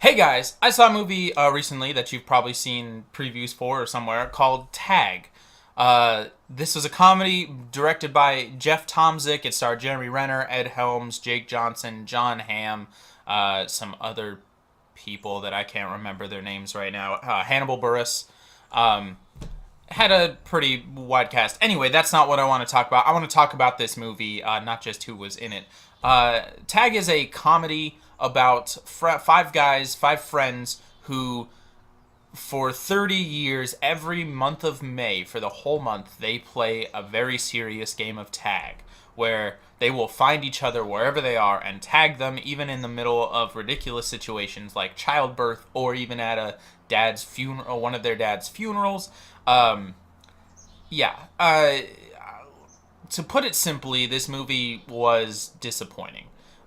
Hey guys, I saw a movie recently that you've probably seen previews for or somewhere called Tag. This was a comedy directed by Jeff Tomzik. It starred Jeremy Renner, Ed Helms, Jake Johnson, John Hamm, some other people that I can't remember their names right now. Hannibal Buress. Um, had a pretty wide cast. Anyway, that's not what I want to talk about. I want to talk about this movie, not just who was in it. Tag is a comedy about five guys, five friends who, for 30 years, every month of May, for the whole month, they play a very serious game of tag where they will find each other wherever they are and tag them, even in the middle of ridiculous situations like childbirth or even at a dad's funeral, one of their dad's funerals. Um, yeah. To put it simply, this movie was disappointing.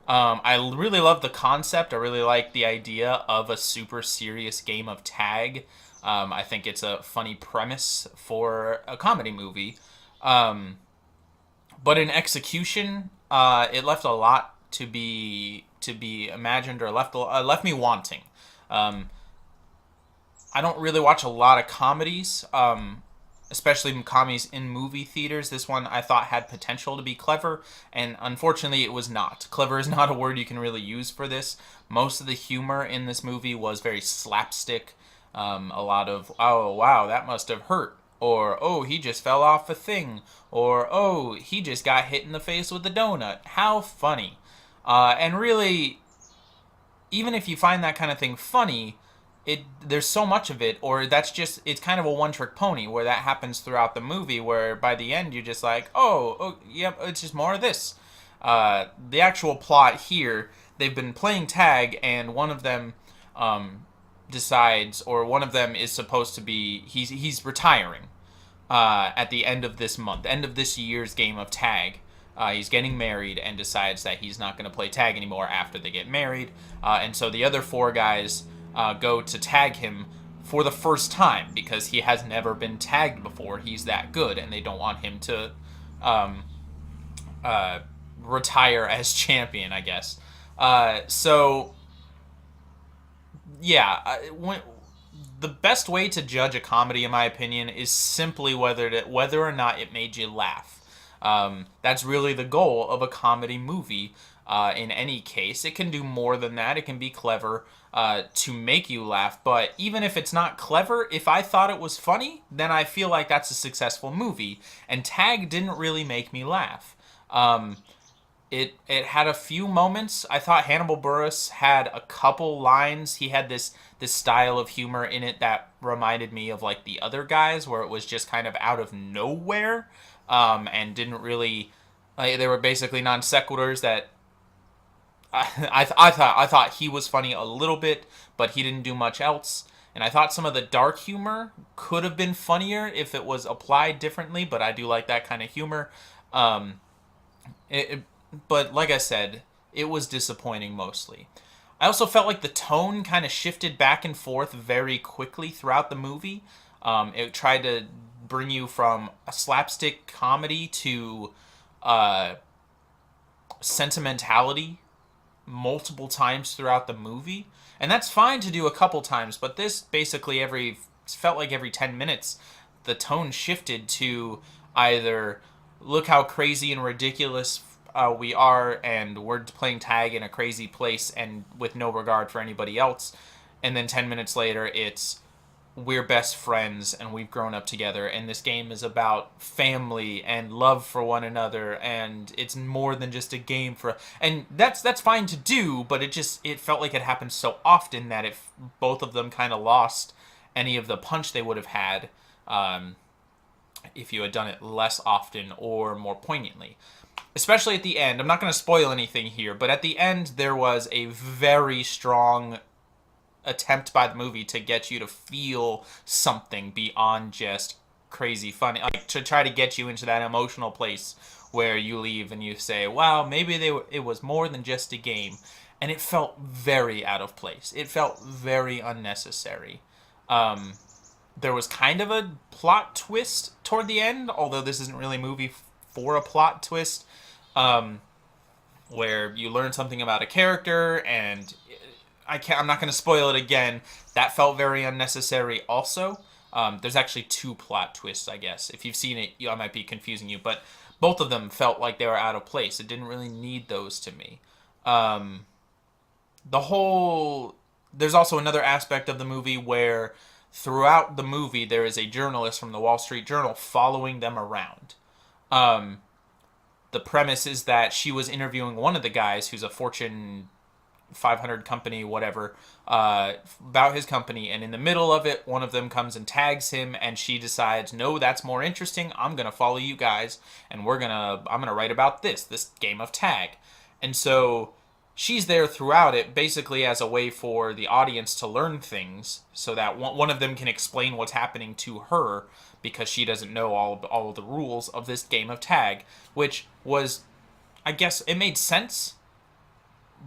I really love the concept. I really like the idea of a super serious game of tag. I think it's a funny premise for a comedy movie. Um, but in execution, it left a lot to be imagined, or left me wanting. Um, I don't really watch a lot of comedies, especially comedies in movie theaters. This one I thought had potential to be clever, and unfortunately it was not. Clever is not a word you can really use for this. Most of the humor in this movie was very slapstick. A lot of, oh wow, that must have hurt. Or, oh, he just fell off a thing. Or, oh, he just got hit in the face with a donut. How funny. And really, even if you find that kind of thing funny, there's so much of it, or that's just, it's kind of a one trick pony where that happens throughout the movie, where by the end you're just like, oh yep, it's just more of this. The actual plot here, they've been playing tag, and one of them decides, or one of them is supposed to be, he's retiring at the end of this month, end of this year's game of tag. He's getting married and decides that he's not going to play tag anymore after they get married. And so the other four guys go to tag him for the first time because he has never been tagged before. He's that good, and they don't want him to um, retire as champion, I guess. So, yeah, the best way to judge a comedy, in my opinion, is simply whether or not it made you laugh. That's really the goal of a comedy movie. In any case, it can do more than that. It can be clever to make you laugh. But even if it's not clever, if I thought it was funny, then I feel like that's a successful movie. And Tag didn't really make me laugh. It had a few moments. I thought Hannibal Buress had a couple lines. He had this style of humor in it that reminded me of like the other guys, where it was just kind of out of nowhere, and didn't really. They were basically non sequiturs that. I thought he was funny a little bit, but he didn't do much else. And I thought some of the dark humor could have been funnier if it was applied differently. But I do like that kind of humor. Um, it, but like I said, it was disappointing mostly. I also felt like the tone kind of shifted back and forth very quickly throughout the movie. It tried to bring you from a slapstick comedy to uh, sentimentality multiple times throughout the movie. And that's fine to do a couple times, but this basically felt like every 10 minutes the tone shifted to either look how crazy and ridiculous we are, and we're playing tag in a crazy place and with no regard for anybody else. And then 10 minutes later, it's we're best friends and we've grown up together, and this game is about family and love for one another, and it's more than just a game for, and that's fine to do, but it felt like it happened so often that if both of them kind of lost any of the punch they would have had if you had done it less often or more poignantly. Especially at the end. I'm not going to spoil anything here, but at the end there was a very strong attempt by the movie to get you to feel something beyond just crazy funny, like to try to get you into that emotional place where you leave and you say, wow, maybe it was more than just a game. And it felt very out of place. It felt very unnecessary. There was kind of a plot twist toward the end, although this isn't really a movie for a plot twist, where you learn something about a character, and I'm not going to spoil it again. That felt very unnecessary. Also, there's actually two plot twists. I guess if you've seen it, I might be confusing you, but both of them felt like they were out of place. It didn't really need those to me. The whole There's also another aspect of the movie where throughout the movie there is a journalist from the Wall Street Journal following them around. The premise is that she was interviewing one of the guys who's a Fortune 500 company, whatever, about his company, and in the middle of it, one of them comes and tags him, and she decides, no, that's more interesting. I'm gonna follow you guys, and I'm gonna write about this game of tag, and so she's there throughout it, basically as a way for the audience to learn things, so that one of them can explain what's happening to her because she doesn't know all of the rules of this game of tag, which was, I guess, it made sense.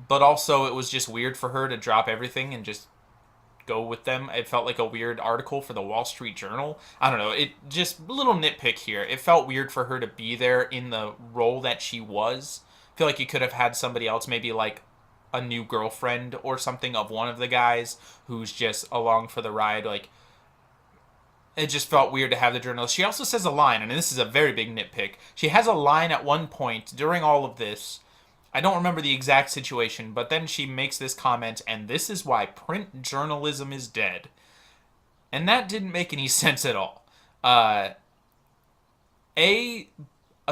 But also, it was just weird for her to drop everything and just go with them. It felt like a weird article for the Wall Street Journal. I don't know. It just a little nitpick here. It felt weird for her to be there in the role that she was. I feel like you could have had somebody else, maybe like a new girlfriend or something of one of the guys who's just along for the ride. Like, it just felt weird to have the journalist. She also says a line, and this is a very big nitpick. She has a line at one point during all of this. I don't remember the exact situation, but then she makes this comment, and this is why print journalism is dead. And that didn't make any sense at all. A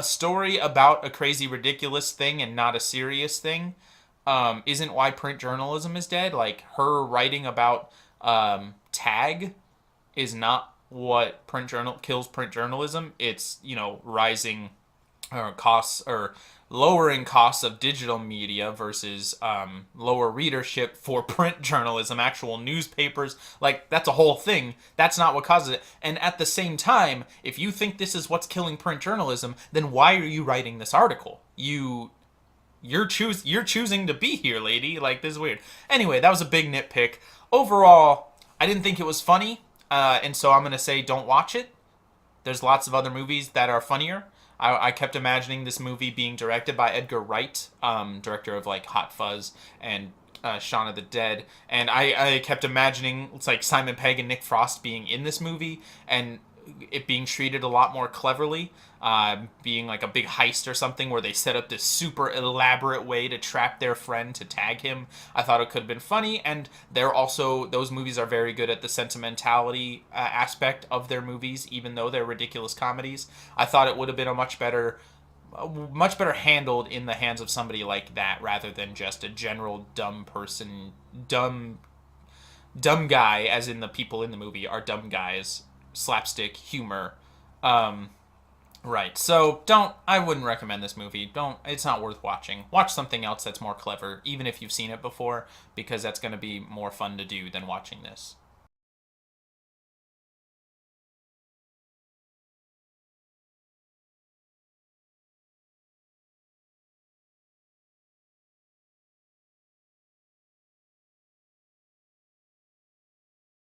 story about a crazy, ridiculous thing and not a serious thing isn't why print journalism is dead. Like, her writing about tag is not what kills print journalism. It's, rising costs or lowering costs of digital media versus lower readership for print journalism, actual newspapers. Like, that's a whole thing. That's not what causes it. And at the same time, if you think this is what's killing print journalism, then why are you writing this article? You're choosing to be here, lady. Like, this is weird. Anyway, that was a big nitpick. Overall, I didn't think it was funny, and so I'm going to say don't watch it. There's lots of other movies that are funnier. I kept imagining this movie being directed by Edgar Wright, director of like Hot Fuzz and Shaun of the Dead, and I kept imagining it's like Simon Pegg and Nick Frost being in this movie and it being treated a lot more cleverly, being like a big heist or something where they set up this super elaborate way to trap their friend to tag him. I thought it could have been funny, and those movies are very good at the sentimentality aspect of their movies, even though they're ridiculous comedies. I thought it would have been a much better handled in the hands of somebody like that rather than just a general dumb person, dumb guy, as in the people in the movie are dumb guys. Slapstick humor. Right. So I wouldn't recommend this movie. It's not worth watching. Watch something else that's more clever, even if you've seen it before, because that's going to be more fun to do than watching this.